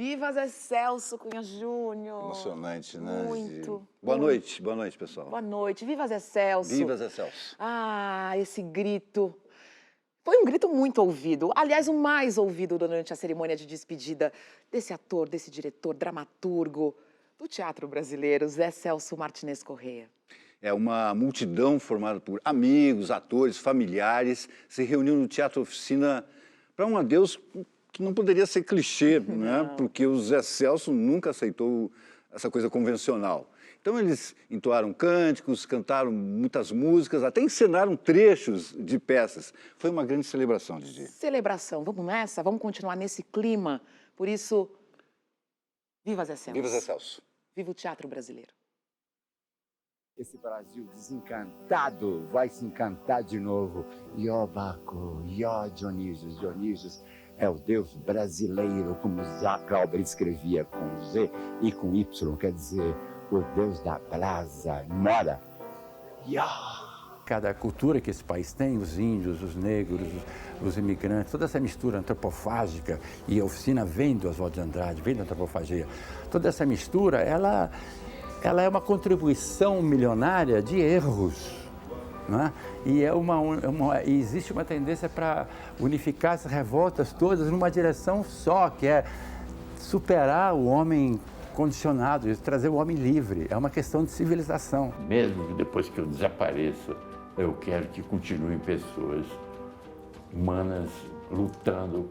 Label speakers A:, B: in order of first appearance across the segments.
A: Viva Zé Celso Cunha Júnior.
B: Emocionante, né?
A: Muito.
B: Boa noite, pessoal.
A: Boa noite. Viva Zé Celso.
B: Viva Zé Celso.
A: Ah, esse grito. Foi um grito muito ouvido. Aliás, o mais ouvido durante a cerimônia de despedida desse ator, desse diretor, dramaturgo do teatro brasileiro, Zé Celso Martinez Corrêa.
B: É uma multidão formada por amigos, atores, familiares, se reuniu no Teatro Oficina para um adeus que não poderia ser clichê, né? Porque o Zé Celso nunca aceitou essa coisa convencional. Então eles entoaram cânticos, cantaram muitas músicas, até encenaram trechos de peças. Foi uma grande celebração, Didi.
A: Celebração. Vamos nessa? Vamos continuar nesse clima? Por isso, viva Zé Celso.
B: Viva Zé Celso.
A: Viva o teatro brasileiro.
C: Esse Brasil desencantado vai se encantar de novo. Ió Baco, Ió Dionísios. Dionísios é o Deus brasileiro, como Zé Clauber escrevia com Z e com Y, quer dizer, o Deus da brasa, mora. Ió! Cada cultura que esse país tem, os índios, os negros, os imigrantes, toda essa mistura antropofágica, e a oficina vem do Oswald de Andrade, vem da antropofagia, toda essa mistura, ela é uma contribuição milionária de erros, né? E existe uma tendência para unificar essas revoltas todas numa direção só, que é superar o homem condicionado, trazer o homem livre. É uma questão de civilização.
D: Mesmo que depois que eu desapareça, eu quero que continuem pessoas humanas lutando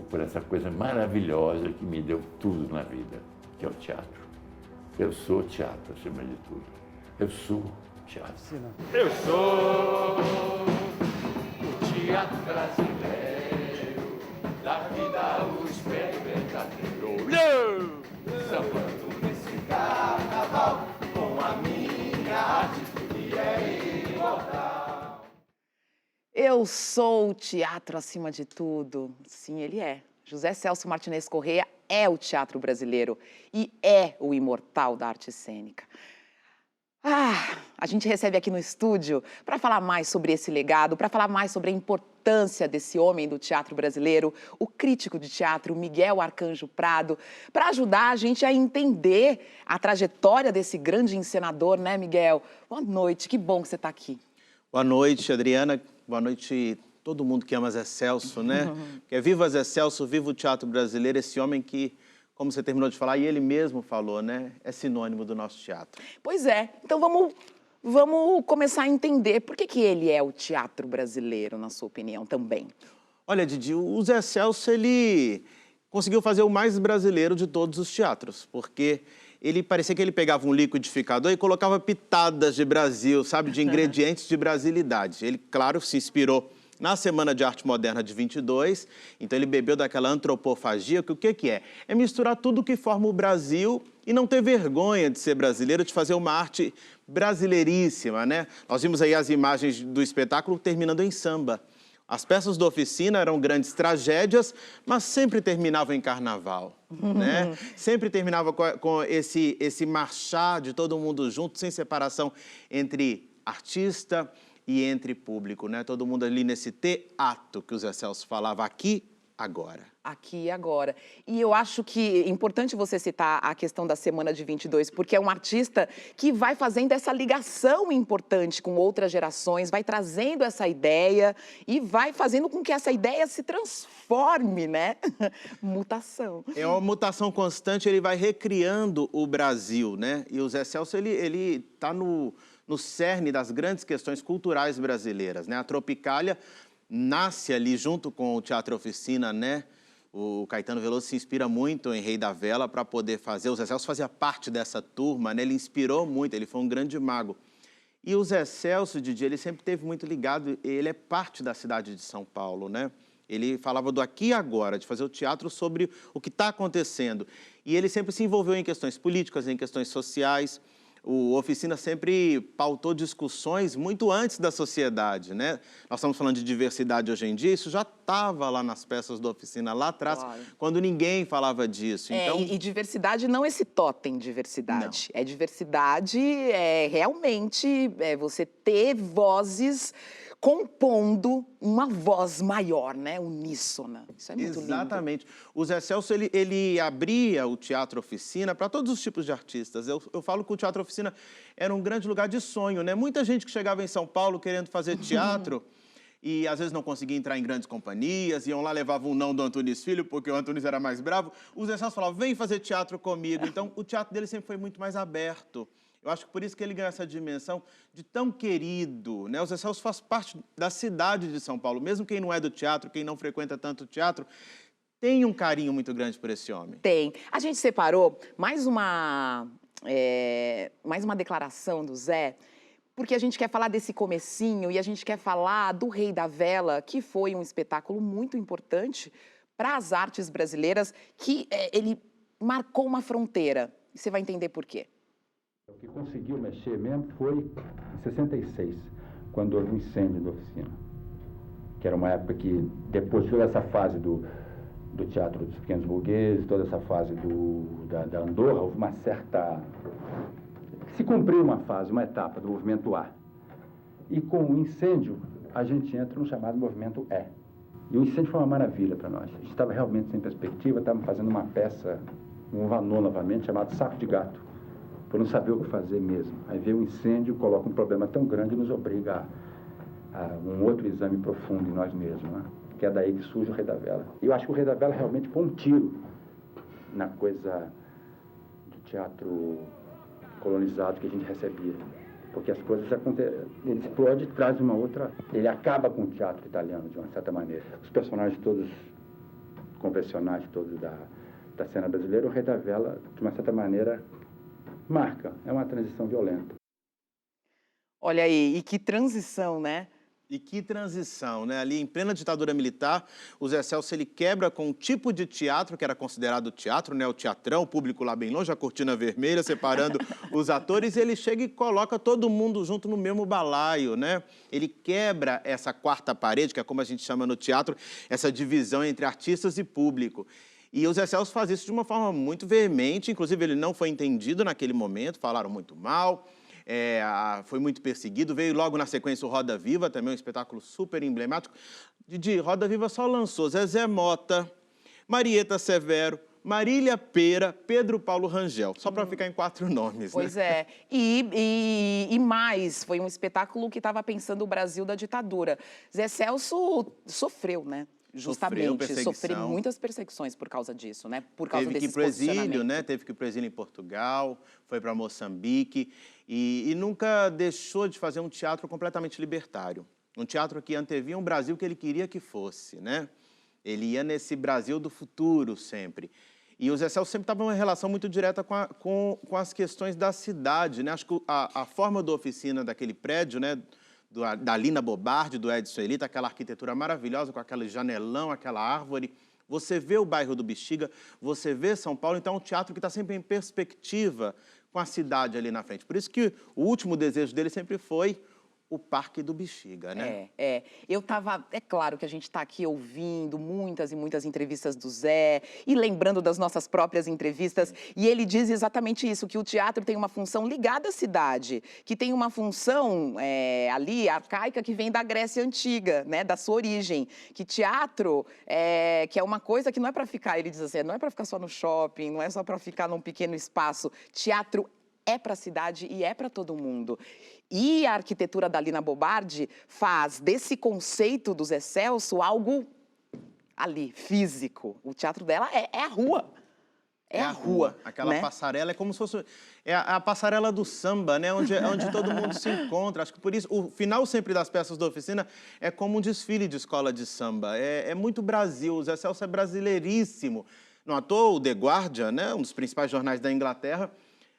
D: por essa coisa maravilhosa que me deu tudo na vida, que é o teatro. Eu sou teatro, acima de tudo. Eu sou teatro. Eu sou o teatro brasileiro, da vida o experimentadeiro. Sambando nesse carnaval, com a minha atitude é imortal.
A: Eu sou o teatro acima de tudo. Sim, ele é. José Celso Martinez Corrêa é o teatro brasileiro e é o imortal da arte cênica. A gente recebe aqui no estúdio para falar mais sobre esse legado, para falar mais sobre a importância desse homem do teatro brasileiro, o crítico de teatro Miguel Arcanjo Prado, para ajudar a gente a entender a trajetória desse grande encenador, né, Miguel? Boa noite, que bom que você está aqui.
E: Boa noite, Adriana. Boa noite todo mundo que ama Zé Celso, né? Que é viva Zé Celso, viva o teatro brasileiro, esse homem que, como você terminou de falar, e ele mesmo falou, né? É sinônimo do nosso teatro.
A: Pois é. Então vamos começar a entender por que ele é o teatro brasileiro, na sua opinião, também.
E: Olha, Didi, o Zé Celso, ele conseguiu fazer o mais brasileiro de todos os teatros, porque ele parecia que ele pegava um liquidificador e colocava pitadas de Brasil, sabe? De ingredientes de brasilidade. Ele, claro, se inspirou na Semana de Arte Moderna de 22, então ele bebeu daquela antropofagia, que o que é? É misturar tudo que forma o Brasil e não ter vergonha de ser brasileiro, de fazer uma arte brasileiríssima, né? Nós vimos aí as imagens do espetáculo terminando em samba. As peças da oficina eram grandes tragédias, mas sempre terminavam em carnaval, né? Sempre terminava com esse marchar de todo mundo junto, sem separação entre artista e entre público, né? Todo mundo ali nesse teatro que o Zé Celso falava, aqui, agora.
A: Aqui e agora. E eu acho que é importante você citar a questão da Semana de 22, porque é um artista que vai fazendo essa ligação importante com outras gerações, vai trazendo essa ideia e vai fazendo com que essa ideia se transforme, né? Mutação.
E: É uma mutação constante, ele vai recriando o Brasil, né? E o Zé Celso, ele tá no cerne das grandes questões culturais brasileiras, né? A Tropicália nasce ali junto com o Teatro Oficina, né? O Caetano Veloso se inspira muito em Rei da Vela para poder fazer. O Zé Celso fazia parte dessa turma, né? Ele inspirou muito, ele foi um grande mago. E o Zé Celso, Didi, ele sempre esteve muito ligado, ele é parte da cidade de São Paulo, né? Ele falava do aqui e agora, de fazer o teatro sobre o que está acontecendo. E ele sempre se envolveu em questões políticas, em questões sociais. O Oficina sempre pautou discussões muito antes da sociedade, né? Nós estamos falando de diversidade hoje em dia, isso já estava lá nas peças da Oficina, lá atrás, claro, quando ninguém falava disso.
A: Então... E diversidade não esse totem diversidade. Não. É diversidade, realmente você ter vozes compondo uma voz maior, né? Uníssona. Isso é muito lindo.
E: Exatamente. O Zé Celso, ele abria o Teatro Oficina para todos os tipos de artistas. Eu falo que o Teatro Oficina era um grande lugar de sonho, né? Muita gente que chegava em São Paulo querendo fazer teatro e às vezes não conseguia entrar em grandes companhias, iam lá, levavam um não do Antunes Filho, porque o Antunes era mais bravo. O Zé Celso falava, vem fazer teatro comigo. Então, o teatro dele sempre foi muito mais aberto. Eu acho que por isso que ele ganha essa dimensão de tão querido, né? O Zé Celso faz parte da cidade de São Paulo. Mesmo quem não é do teatro, quem não frequenta tanto o teatro, tem um carinho muito grande por esse homem.
A: Tem. A gente separou mais uma declaração do Zé, porque a gente quer falar desse comecinho e a gente quer falar do Rei da Vela, que foi um espetáculo muito importante para as artes brasileiras, que ele marcou uma fronteira. E você vai entender por quê.
F: O que conseguiu mexer mesmo foi em 66, quando houve um incêndio da oficina. Que era uma época que, depois de toda essa fase do Teatro dos Pequenos Burgueses, toda essa fase da Andorra, houve uma certa... Se cumpriu uma fase, uma etapa do movimento A. E com o incêndio, a gente entra no chamado movimento E. E o incêndio foi uma maravilha para nós. A gente estava realmente sem perspectiva, estávamos fazendo uma peça, um vanô novamente, chamado Saco de Gato, por não saber o que fazer mesmo. Aí veio o incêndio, coloca um problema tão grande e nos obriga a um outro exame profundo em nós mesmos, né? Que é daí que surge o Rei da Vela. E eu acho que o Rei da Vela realmente foi um tiro na coisa do teatro colonizado que a gente recebia. Porque as coisas acontecem, ele explode e traz uma outra... Ele acaba com o teatro italiano, de uma certa maneira. Os personagens todos convencionais, todos da cena brasileira, o Rei da Vela, de uma certa maneira, marca. É uma transição violenta.
A: Olha aí, e que transição, né?
E: E que transição, né? Ali em plena ditadura militar, o Zé Celso ele quebra com um tipo de teatro que era considerado teatro, né? O teatrão, o público lá bem longe, a cortina vermelha separando os atores, e ele chega e coloca todo mundo junto no mesmo balaio, né? Ele quebra essa quarta parede, que é como a gente chama no teatro, essa divisão entre artistas e público. E o Zé Celso faz isso de uma forma muito veemente, inclusive ele não foi entendido naquele momento, falaram muito mal. Foi muito perseguido, veio logo na sequência o Roda Viva, também um espetáculo super emblemático. De Roda Viva só lançou Zezé Mota, Marieta Severo, Marília Pera, Pedro Paulo Rangel, só para ficar em 4 nomes.
A: Pois
E: né?
A: é, e mais, foi um espetáculo que estava pensando o Brasil da ditadura. Zé Celso sofreu, né? Justamente, sofreu muitas perseguições por causa disso, né? Por causa
E: desse exílio, né? Teve que ir para o exílio em Portugal, foi para Moçambique e nunca deixou de fazer um teatro completamente libertário. Um teatro que antevia um Brasil que ele queria que fosse, né? Ele ia nesse Brasil do futuro sempre. E o Zé Celso sempre estava numa relação muito direta com as questões da cidade, né? Acho que a forma da oficina daquele prédio, né? Da Lina Bobardi, do Edson Elita, aquela arquitetura maravilhosa, com aquele janelão, aquela árvore. Você vê o bairro do Bexiga, você vê São Paulo, então é um teatro que está sempre em perspectiva com a cidade ali na frente. Por isso que o último desejo dele sempre foi o Parque do Bexiga, né?
A: É claro que a gente está aqui ouvindo muitas e muitas entrevistas do Zé e lembrando das nossas próprias entrevistas, e ele diz exatamente isso, que o teatro tem uma função ligada à cidade, que tem uma função ali arcaica que vem da Grécia Antiga, né, da sua origem, que teatro que é uma coisa que não é para ficar, ele diz assim, não é para ficar só no shopping, não é só para ficar num pequeno espaço, teatro é para a cidade e é para todo mundo. E a arquitetura da Lina Bobardi faz desse conceito do Zé Celso algo ali, físico. O teatro dela é a rua. É a rua.
E: Aquela passarela é como se fosse... É a passarela do samba, né? Onde todo mundo se encontra. Acho que por isso, o final sempre das peças da oficina é como um desfile de escola de samba. É muito Brasil. O Zé Celso é brasileiríssimo. Não à toa, o The Guardian, né? Um dos principais jornais da Inglaterra,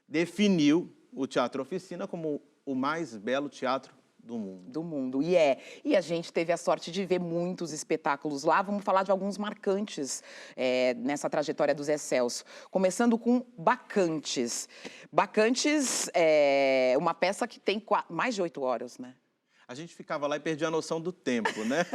E: definiu o Teatro Oficina como o mais belo teatro do mundo.
A: Do mundo, e a gente teve a sorte de ver muitos espetáculos lá. Vamos falar de alguns marcantes nessa trajetória do Zé Celso. Começando com Bacantes. Bacantes é uma peça que tem mais de 8 horas, né?
E: A gente ficava lá e perdia a noção do tempo, né?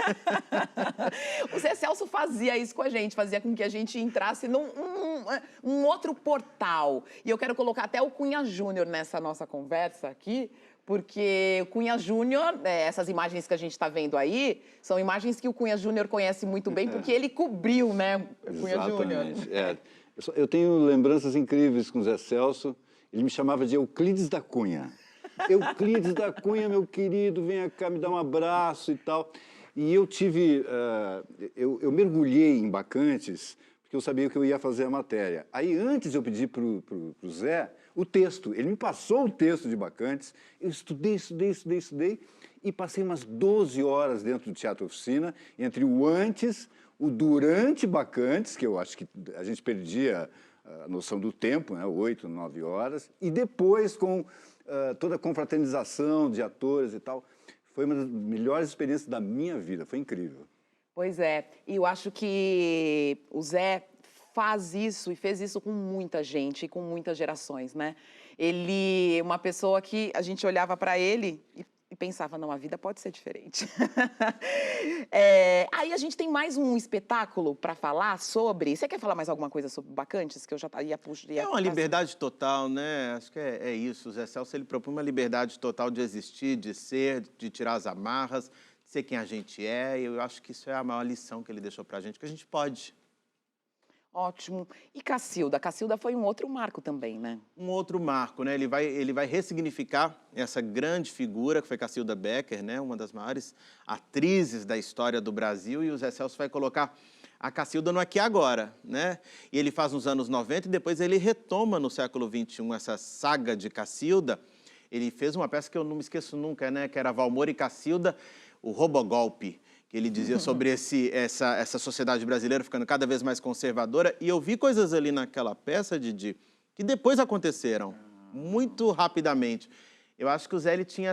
A: O Zé Celso fazia isso com a gente, fazia com que a gente entrasse num outro portal. E eu quero colocar até o Cunha Júnior nessa nossa conversa aqui, Porque o Cunha Júnior, essas imagens que a gente está vendo aí, são imagens que o Cunha Júnior conhece muito bem, porque ele cobriu, né, o Cunha Júnior.
B: Exatamente. Eu tenho lembranças incríveis com o Zé Celso. Ele me chamava de Euclides da Cunha. Euclides da Cunha, meu querido, vem cá me dar um abraço e tal. E eu tive... eu mergulhei em Bacantes, porque eu sabia que eu ia fazer a matéria. Aí, antes eu pedi para o Zé o texto. Ele me passou o texto de Bacantes. Eu estudei, e passei umas 12 horas dentro do Teatro Oficina, entre o antes, o durante Bacantes, que eu acho que a gente perdia a noção do tempo, né, 8, 9 horas, e depois com toda a confraternização de atores e tal. Foi uma das melhores experiências da minha vida, foi incrível.
A: Pois é, e eu acho que o Zé faz isso e fez isso com muita gente e com muitas gerações, né? Ele é uma pessoa que a gente olhava para ele e pensava, não, a vida pode ser diferente. Aí a gente tem mais um espetáculo para falar sobre... Você quer falar mais alguma coisa sobre Bacantes? Que eu já ia
E: É uma liberdade total, né? Acho que é isso. O Zé Celso, ele propõe uma liberdade total de existir, de ser, de tirar as amarras, de ser quem a gente é. E eu acho que isso é a maior lição que ele deixou pra gente, que a gente pode.
A: Ótimo. E Cacilda? Cacilda foi um outro marco também, né?
E: Um outro marco, né? Ele vai ressignificar essa grande figura que foi Cacilda Becker, né? Uma das maiores atrizes da história do Brasil. E o Zé Celso vai colocar a Cacilda no aqui e agora, né? E ele faz nos anos 90 e depois ele retoma no século XXI essa saga de Cacilda. Ele fez uma peça que eu não me esqueço nunca, né? Que era Valmor e Cacilda, o Robogolpe, que ele dizia sobre essa sociedade brasileira ficando cada vez mais conservadora. E eu vi coisas ali naquela peça, Didi, que depois aconteceram, muito rapidamente. Eu acho que o Zé ele tinha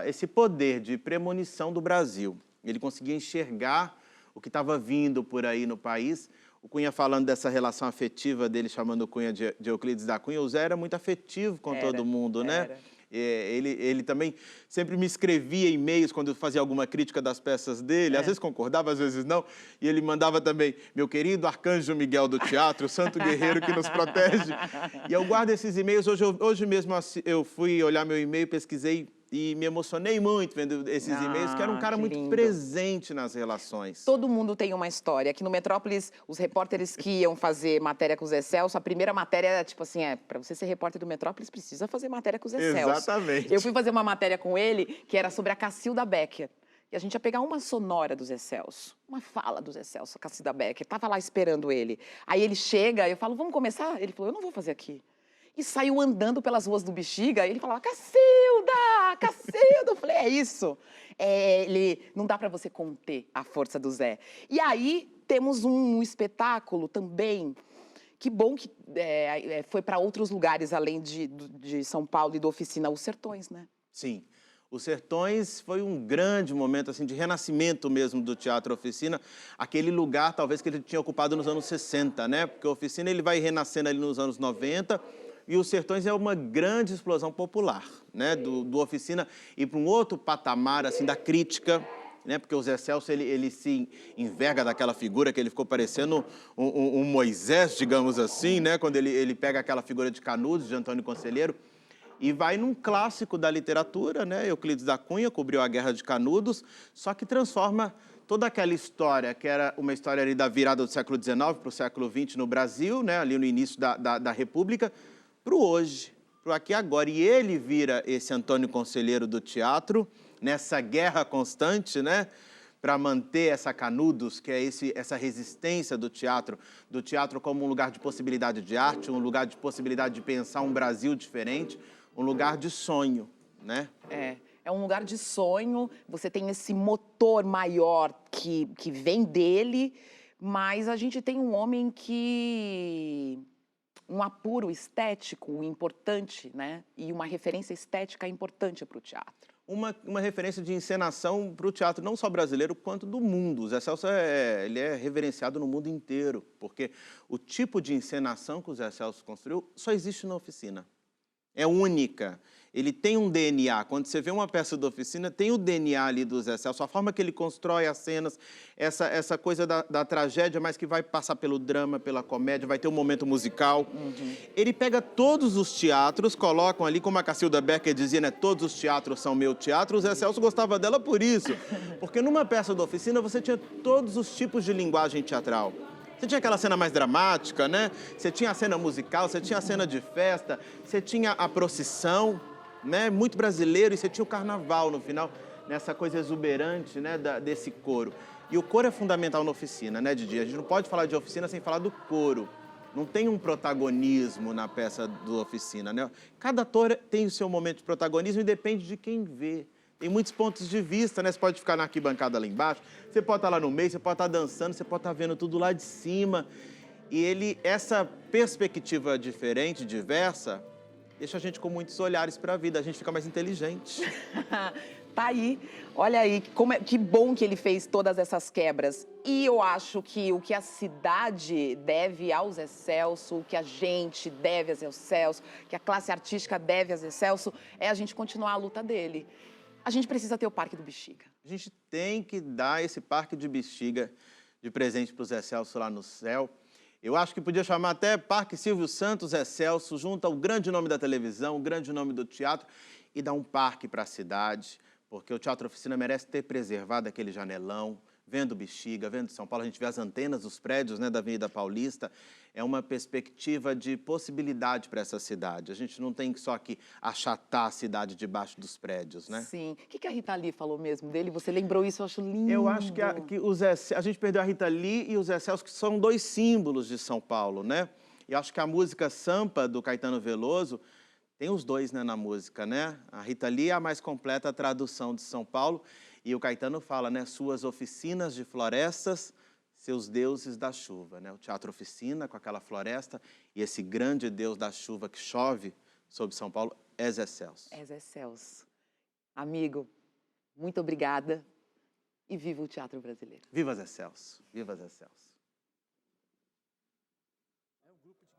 E: esse poder de premonição do Brasil. Ele conseguia enxergar o que estava vindo por aí no país. O Cunha falando dessa relação afetiva dele, chamando o Cunha de Euclides da Cunha, o Zé era muito afetivo com todo mundo, né? Ele também sempre me escrevia e-mails quando eu fazia alguma crítica das peças dele, às vezes concordava, às vezes não, e ele mandava também, meu querido Arcanjo Miguel do teatro, o santo guerreiro que nos protege. E eu guardo esses e-mails, hoje mesmo eu fui olhar meu e-mail, pesquisei e me emocionei muito vendo esses e-mails, que era um cara muito
A: lindo.
E: Presente nas relações.
A: Todo mundo tem uma história. Aqui no Metrópolis, os repórteres que iam fazer matéria com o Zé Celso, a primeira matéria era tipo assim, para você ser repórter do Metrópolis, precisa fazer matéria com o Zé Celso.
E: Exatamente.
A: Eu fui fazer uma matéria com ele, que era sobre a Cacilda Becker. E a gente ia pegar uma sonora do Zé Celso, uma fala do Zé Celso, a Cacilda Becker. Tava lá esperando ele. Aí ele chega, eu falo, vamos começar? Ele falou, eu não vou fazer aqui. E saiu andando pelas ruas do Bexiga, e ele falava, Cacilda, Cacilda. Eu falei, é isso. Não dá para você conter a força do Zé. E aí temos um espetáculo também, que bom que foi para outros lugares, além de São Paulo e da Oficina, Os Sertões, né?
E: Sim. Os Sertões foi um grande momento assim, de renascimento mesmo do Teatro Oficina, aquele lugar talvez que ele tinha ocupado nos anos 60, né? Porque a Oficina ele vai renascendo ali nos anos 90, e Os Sertões é uma grande explosão popular, né? Do Oficina ir para um outro patamar assim, da crítica, né? Porque o Zé Celso ele se enverga daquela figura que ele ficou parecendo um Moisés, digamos assim, né? Quando ele pega aquela figura de Canudos, de Antônio Conselheiro, e vai num clássico da literatura, né? Euclides da Cunha cobriu a Guerra de Canudos, só que transforma toda aquela história, que era uma história ali da virada do século XIX para o século XX no Brasil, né? Ali no início da República, para o hoje, para o aqui e agora. E ele vira esse Antônio Conselheiro do teatro, nessa guerra constante, né? Para manter essa Canudos, que é essa resistência do teatro como um lugar de possibilidade de arte, um lugar de possibilidade de pensar um Brasil diferente, um lugar de sonho, né?
A: É um lugar de sonho, você tem esse motor maior que vem dele, mas a gente tem um homem um apuro estético importante, né? E uma referência estética importante para o teatro.
E: Uma referência de encenação para o teatro, não só brasileiro, quanto do mundo. O Zé Celso ele é reverenciado no mundo inteiro, porque o tipo de encenação que o Zé Celso construiu só existe na Oficina. é única. Ele tem um DNA. Quando você vê uma peça da Oficina, tem o DNA ali do Zé Celso, a forma que ele constrói as cenas, essa coisa da tragédia, mas que vai passar pelo drama, pela comédia, vai ter um momento musical. Ele pega todos os teatros, colocam ali, como a Cacilda Becker dizia, né? Todos os teatros são meu teatro. O Zé Celso gostava dela por isso. Porque numa peça da Oficina, você tinha todos os tipos de linguagem teatral. Você tinha aquela cena mais dramática, né? Você tinha a cena musical, você tinha a cena de festa, você tinha a procissão, né? Muito brasileiro, e você tinha o carnaval no final, nessa coisa exuberante, né? Desse coro. E o coro é fundamental na Oficina, né, Didi? A gente não pode falar de Oficina sem falar do coro. Não tem um protagonismo na peça do Oficina, né? Cada ator tem o seu momento de protagonismo e depende de quem vê. Tem muitos pontos de vista, né? Você pode ficar na arquibancada lá embaixo, você pode estar lá no meio, você pode estar dançando, você pode estar vendo tudo lá de cima. E essa perspectiva diferente, diversa, deixa a gente com muitos olhares para a vida, a gente fica mais inteligente.
A: Tá aí, olha aí, que bom que ele fez todas essas quebras. E eu acho que o que a cidade deve ao Zé Celso, o que a gente deve a Zé Celso, que a classe artística deve a Zé Celso, é a gente continuar a luta dele. A gente precisa ter o Parque do Bexiga.
E: A gente tem que dar esse Parque de Bexiga de presente para o Zé Celso lá no céu. Eu acho que podia chamar até Parque Silvio Santos Zé Celso, junto ao grande nome da televisão, o grande nome do teatro, e dar um parque para a cidade, porque o Teatro Oficina merece ter preservado aquele janelão, vendo Bexiga, vendo São Paulo, a gente vê as antenas dos prédios, né, da Avenida Paulista, é uma perspectiva de possibilidade para essa cidade. A gente não tem só que achatar a cidade debaixo dos prédios, né?
A: Sim. O que a Rita Lee falou mesmo dele? Você lembrou isso, eu acho lindo.
E: Eu acho que a gente perdeu a Rita Lee e o Zé Celso, que são dois símbolos de São Paulo, né? E acho que a música Sampa, do Caetano Veloso, tem os dois, né, na música, né? A Rita Lee é a mais completa tradução de São Paulo. E o Caetano fala, né? Suas oficinas de florestas, seus deuses da chuva, né? O Teatro Oficina com aquela floresta e esse grande deus da chuva que chove sobre São Paulo é Zé Celso.
A: É Zé Celso. Amigo, muito obrigada e viva o teatro brasileiro.
E: Viva Zé Celso, viva Zé Celso.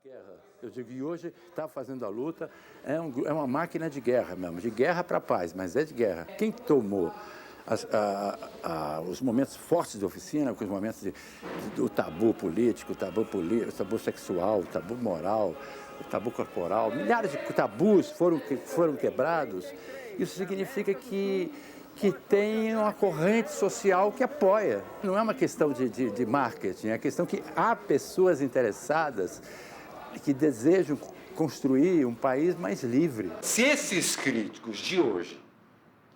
D: Guerra. Eu digo, e hoje está fazendo a luta, é uma máquina de guerra mesmo, de guerra para a paz, mas é de guerra. Quem tomou os momentos fortes da Oficina, os momentos do tabu político, o tabu sexual, o tabu moral, o tabu corporal, milhares de tabus foram quebrados, isso significa que tem uma corrente social que apoia. Não é uma questão de marketing, é uma questão que há pessoas interessadas que desejam construir um país mais livre.
G: Se esses críticos de hoje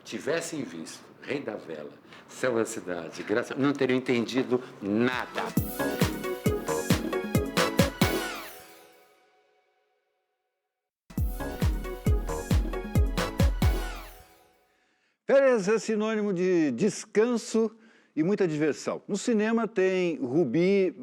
G: tivessem visto Rei da Vela, Céu da Cidade, Graça, não teriam entendido nada.
B: Férias é sinônimo de descanso e muita diversão. No cinema tem Rubi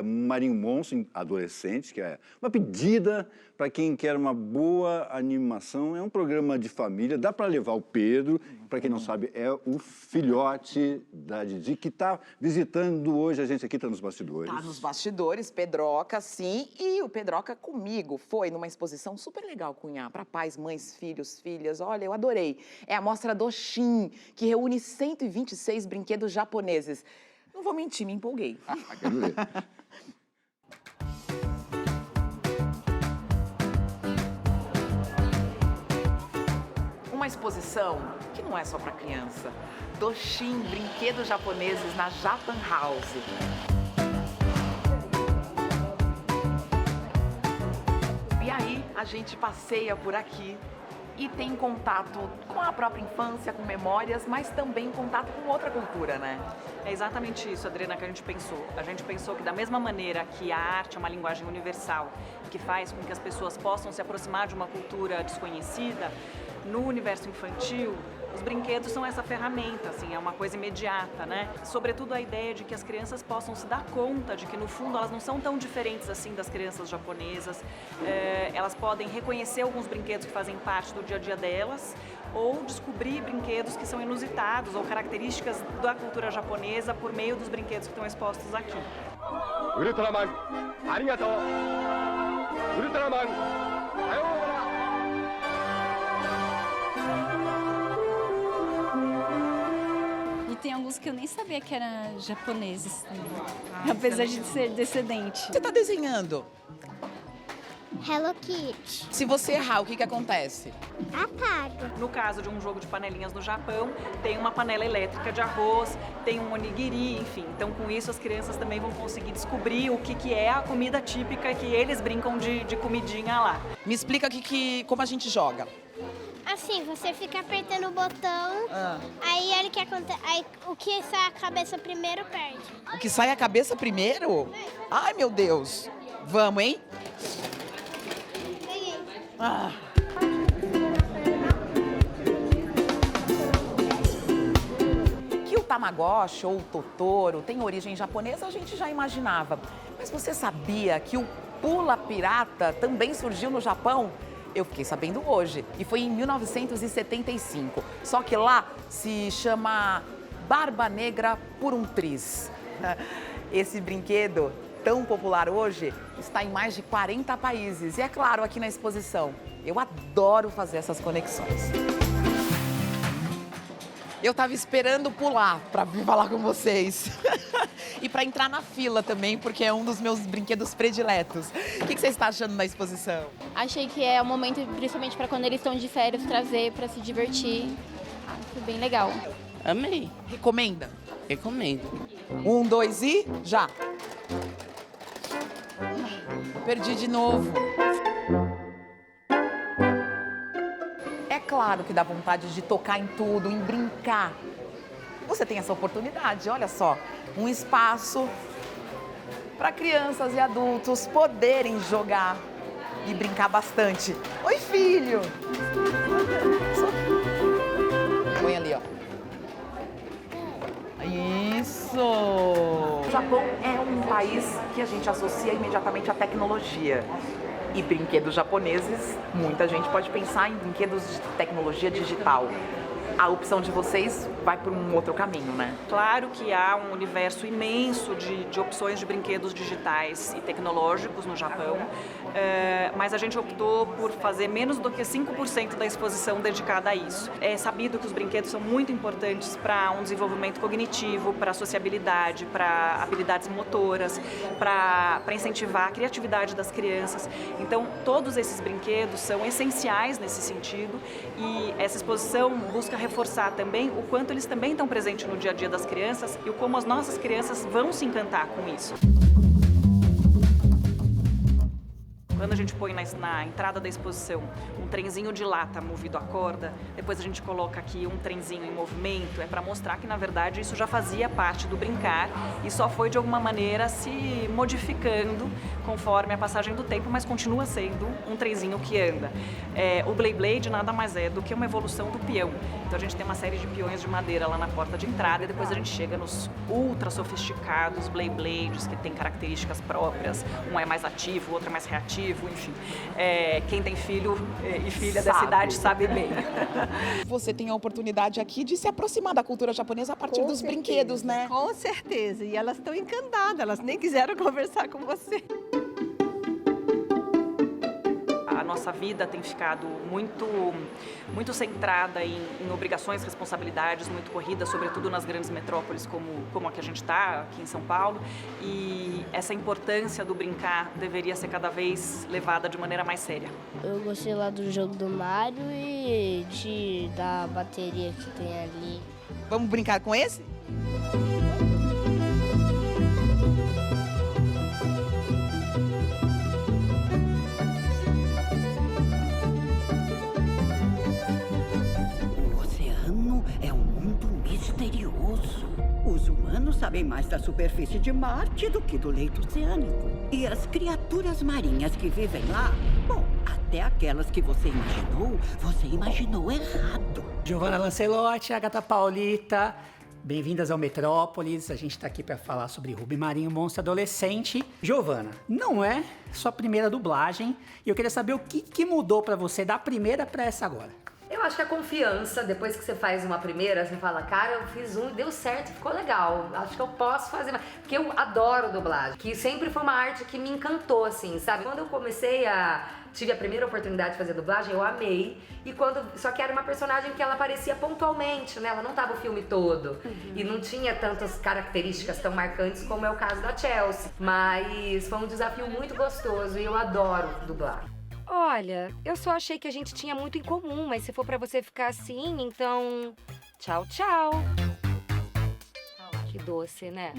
B: Marinho Monstro, adolescente, que é uma pedida para quem quer uma boa animação. É um programa de família, dá para levar o Pedro, para quem não sabe, é o filhote da Didi, que está visitando hoje a gente aqui, está nos bastidores.
A: Tá nos bastidores, Pedroca, sim, e o Pedroca comigo foi numa exposição super legal, Cunha, para pais, mães, filhos, filhas. Olha, eu adorei. É a mostra Doshin, que reúne 126 brinquedos japoneses. Não vou mentir, me empolguei.
B: Quero ver.
A: Uma exposição que não é só para criança. Doshin, brinquedos japoneses na Japan House. E aí, a gente passeia por aqui e tem contato com a própria infância, com memórias, mas também contato com outra cultura, né?
H: É exatamente isso, Adriana, que a gente pensou. A gente pensou que da mesma maneira que a arte é uma linguagem universal, que faz com que as pessoas possam se aproximar de uma cultura desconhecida, no universo infantil, os brinquedos são essa ferramenta, assim, é uma coisa imediata, né? Sobretudo a ideia de que as crianças possam se dar conta de que, no fundo, elas não são tão diferentes assim das crianças japonesas. Elas podem reconhecer alguns brinquedos que fazem parte do dia a dia delas ou descobrir brinquedos que são inusitados ou características da cultura japonesa por meio dos brinquedos que estão expostos aqui.
I: Ultraman, arigatou! Ultraman, sayonara! música, eu nem sabia que eram japoneses também, apesar de ser descendente.
A: Você tá desenhando?
J: Hello Kitty.
A: Se você errar, o que acontece?
J: Apaga.
H: No caso de um jogo de panelinhas no Japão, tem uma panela elétrica de arroz, tem um onigiri, enfim. Então, com isso, as crianças também vão conseguir descobrir o que é a comida típica que eles brincam de comidinha lá.
A: Me explica como a gente joga.
J: Assim, você fica apertando o botão, aí olha o que acontece. Aí o que sai a cabeça primeiro perde.
A: O que sai a cabeça primeiro? Ai, meu Deus. Vamos, hein? Ah. Que o Tamagotchi ou o Totoro tem origem japonesa, a gente já imaginava. Mas você sabia que o Pula Pirata também surgiu no Japão? Eu fiquei sabendo hoje. E foi em 1975. Só que lá se chama Barba Negra por um Triz. Esse brinquedo, tão popular hoje, está em mais de 40 países. E é claro, aqui na exposição. Eu adoro fazer essas conexões. Eu estava esperando pular para vir falar com vocês. E para entrar na fila também, porque é um dos meus brinquedos prediletos. O que você está achando na exposição?
K: Achei que é um momento, principalmente para quando eles estão de férias, trazer para se divertir. Foi bem legal.
L: Amei.
A: Recomenda?
L: Recomendo.
A: 1, 2 e já! Perdi de novo. É claro que dá vontade de tocar em tudo, em brincar. Você tem essa oportunidade, olha só. Um espaço para crianças e adultos poderem jogar e brincar bastante. Oi, filho! Põe ali, ó. Isso! O Japão é um país que a gente associa imediatamente à tecnologia. E brinquedos japoneses, muita gente pode pensar em brinquedos de tecnologia digital. A opção de vocês vai por um outro caminho, né?
H: Claro que há um universo imenso de opções de brinquedos digitais e tecnológicos no Japão, mas a gente optou por fazer menos do que 5% da exposição dedicada a isso. É sabido que os brinquedos são muito importantes para um desenvolvimento cognitivo, para a sociabilidade, para habilidades motoras, para incentivar a criatividade das crianças. Então, todos esses brinquedos são essenciais nesse sentido e essa exposição busca reforçar também o quanto eles também estão presentes no dia a dia das crianças e como as nossas crianças vão se encantar com isso. Quando a gente põe na entrada da exposição um trenzinho de lata movido a corda, depois a gente coloca aqui um trenzinho em movimento, é para mostrar que, na verdade, isso já fazia parte do brincar e só foi, de alguma maneira, se modificando conforme a passagem do tempo, mas continua sendo um trenzinho que anda. O Blade Blade nada mais é do que uma evolução do peão. Então a gente tem uma série de peões de madeira lá na porta de entrada e depois a gente chega nos ultra sofisticados Blade Blades, que tem características próprias. Um é mais ativo, o outro é mais reativo. Enfim, quem tem filho e filha dessa idade sabe bem.
A: Você tem a oportunidade aqui de se aproximar da cultura japonesa a partir dos brinquedos, né?
M: Com certeza, e elas estão encantadas, elas nem quiseram conversar com você.
H: A nossa vida tem ficado muito centrada em obrigações, responsabilidades, muito corrida, sobretudo nas grandes metrópoles como a que a gente está, aqui em São Paulo. E essa importância do brincar deveria ser cada vez levada de maneira mais séria.
K: Eu gostei lá do jogo do Mario e da bateria que tem ali.
A: Vamos brincar com esse?
N: Misterioso. Os humanos sabem mais da superfície de Marte do que do leito oceânico. E as criaturas marinhas que vivem lá, bom, até aquelas que você imaginou errado.
O: Giovanna Lancelotti, Agatha Paulita, bem-vindas ao Metrópolis. A gente está aqui para falar sobre Ruby Marinho, monstro adolescente. Giovanna, não é sua primeira dublagem e eu queria saber o que mudou para você da primeira para essa agora.
L: Eu acho que a confiança, depois que você faz uma primeira, você fala, cara, eu fiz um e deu certo, ficou legal. Acho que eu posso fazer mais. Porque eu adoro dublagem, que sempre foi uma arte que me encantou, assim, sabe? Quando eu tive a primeira oportunidade de fazer dublagem, eu amei. Só que era uma personagem que ela aparecia pontualmente, né? Ela não tava o filme todo. E não tinha tantas características tão marcantes como é o caso da Chelsea. Mas foi um desafio muito gostoso e eu adoro dublar.
P: Olha, eu só achei que a gente tinha muito em comum, mas se for pra você ficar assim, então... Tchau, tchau. Que doce, né?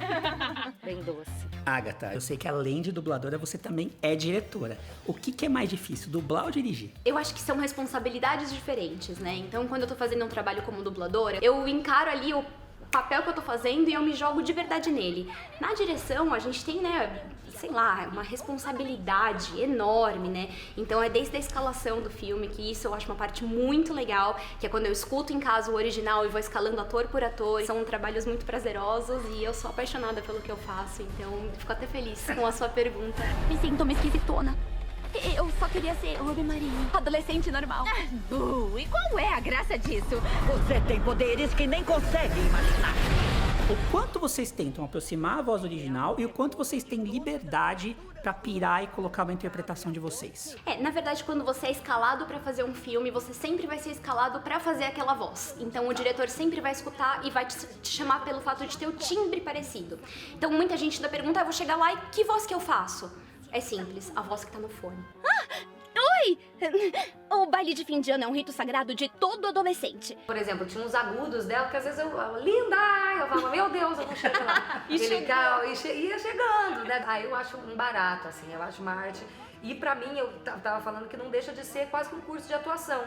P: Bem doce.
O: Agatha, eu sei que além de dubladora, você também é diretora. O que é mais difícil, dublar ou dirigir?
K: Eu acho que são responsabilidades diferentes, né? Então, quando eu tô fazendo um trabalho como dubladora, eu encaro ali o papel que eu tô fazendo e eu me jogo de verdade nele. Na direção, a gente tem, né, sei lá, uma responsabilidade enorme, né? Então é desde a escalação do filme, que isso eu acho uma parte muito legal, que é quando eu escuto em casa o original e vou escalando ator por ator. São trabalhos muito prazerosos e eu sou apaixonada pelo que eu faço, então fico até feliz com a sua pergunta.
Q: Me sinto uma esquisitona. Eu só queria ser Ruby Marinho, adolescente normal.
R: E qual é a graça disso? Você tem poderes que nem consegue imaginar.
O: O quanto vocês tentam aproximar a voz original e o quanto vocês têm liberdade pra pirar e colocar uma interpretação de vocês.
K: Na verdade, quando você é escalado pra fazer um filme, você sempre vai ser escalado pra fazer aquela voz. Então o diretor sempre vai escutar e vai te chamar pelo fato de ter o timbre parecido. Então muita gente ainda pergunta, eu vou chegar lá e que voz que eu faço? É simples, a voz que tá no fone.
Q: Oi! O baile de fim de ano é um rito sagrado de todo adolescente.
L: Por exemplo, tinha uns agudos dela que às vezes linda! Eu falava, meu Deus, eu não chego lá. Ia chegando, né? Aí eu acho um barato, assim, eu acho uma arte. E pra mim, eu tava falando que não deixa de ser quase um curso de atuação.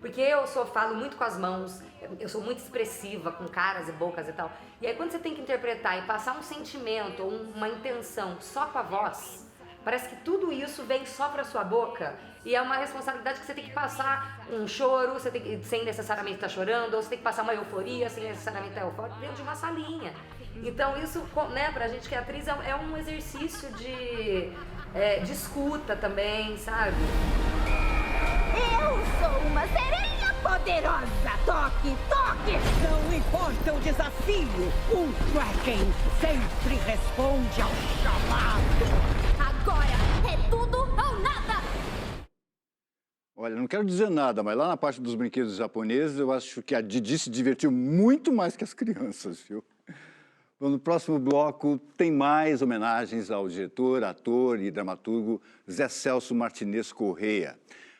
L: Porque eu falo muito com as mãos, eu sou muito expressiva, com caras e bocas e tal. E aí quando você tem que interpretar e passar um sentimento ou uma intenção só com a voz, parece que tudo isso vem só pra sua boca e é uma responsabilidade que você tem que passar um choro, sem necessariamente estar chorando, ou você tem que passar uma euforia sem necessariamente estar eufórico dentro de uma salinha. Então isso, né, pra gente que é atriz, é um exercício de escuta também, sabe?
R: Eu sou uma sereia poderosa! Toque, toque! Não importa o desafio, o Kraken sempre responde ao chamado!
Q: Agora é tudo ou nada!
B: Olha, não quero dizer nada, mas lá na parte dos brinquedos japoneses, eu acho que a Didi se divertiu muito mais que as crianças, viu? Bom, no próximo bloco tem mais homenagens ao diretor, ator e dramaturgo Zé Celso Martinez Corrêa.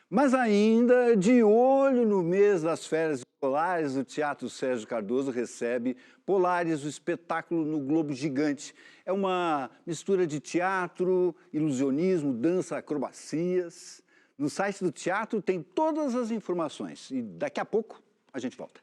B: Mas ainda, de olho no mês das férias escolares, o Teatro Sérgio Cardoso recebe Polaris, o espetáculo no Globo Gigante. É uma mistura de teatro, ilusionismo, dança, acrobacias. No site do teatro tem todas as informações e daqui a pouco a gente volta.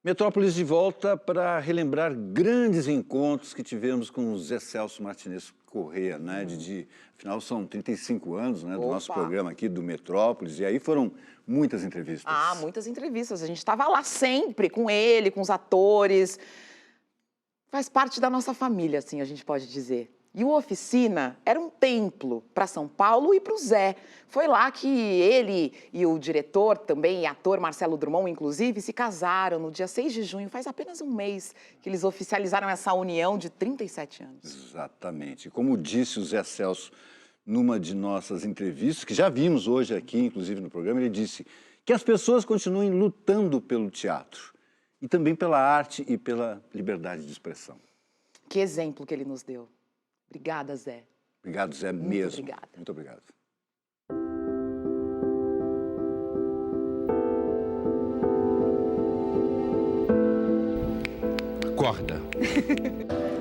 B: Metrópolis de volta para relembrar grandes encontros que tivemos com o Zé Celso Martinez Corrêa, né, Didi? Afinal, são 35 anos, né, do nosso programa aqui do Metrópolis, e aí foram muitas entrevistas.
A: Ah, muitas entrevistas. A gente estava lá sempre com ele, com os atores. Faz parte da nossa família, assim, a gente pode dizer. E o Oficina era um templo para São Paulo e para o Zé. Foi lá que ele e o diretor, também e ator Marcelo Drummond, inclusive, se casaram no dia 6 de junho. Faz apenas um mês que eles oficializaram essa união de 37 anos.
B: Exatamente. Como disse o Zé Celso numa de nossas entrevistas, que já vimos hoje aqui, inclusive no programa, ele disse que as pessoas continuem lutando pelo teatro e também pela arte e pela liberdade de expressão.
A: Que exemplo que ele nos deu. Obrigada, Zé.
B: Obrigado, Zé, mesmo.
A: Muito obrigada.
B: Muito obrigado.
S: Acorda.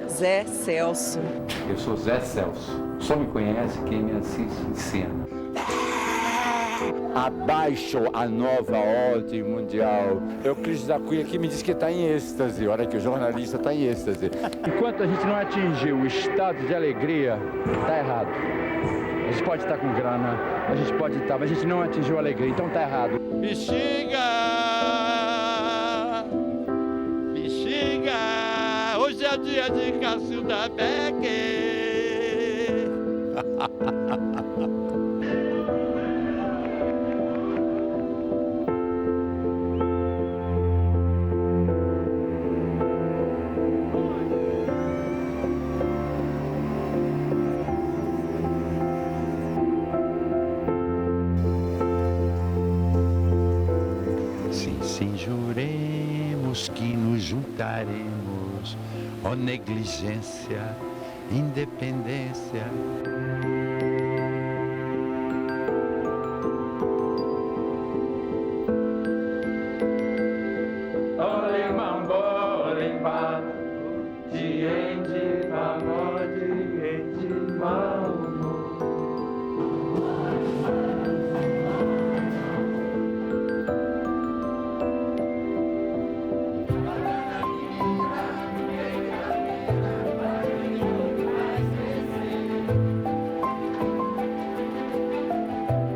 T: Zé Celso.
G: Eu sou Zé Celso. Só me conhece quem me assiste em cena.
C: abaixo a nova ordem mundial.
F: Euclides da Cunha aqui me disse que está em êxtase. Olha que o jornalista está em êxtase. Enquanto a gente não atingiu o estado de alegria, está errado. A gente pode estar com grana, a gente pode estar, mas a gente não atingiu a alegria, então está errado.
D: Bexiga, bexiga, hoje é dia de Cacilda Becker. Sim, juremos que nos juntaremos, ó negligência, independência.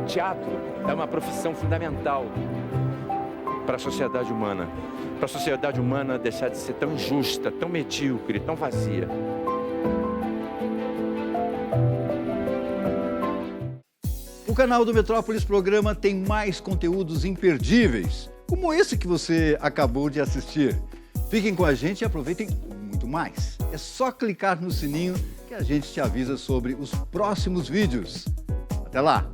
F: Teatro é uma profissão fundamental para a sociedade humana. Para a sociedade humana deixar de ser tão injusta, tão medíocre, tão vazia.
B: O canal do Metrópolis Programa tem mais conteúdos imperdíveis, como esse que você acabou de assistir. Fiquem com a gente e aproveitem muito mais. É só clicar no sininho que a gente te avisa sobre os próximos vídeos. Até lá!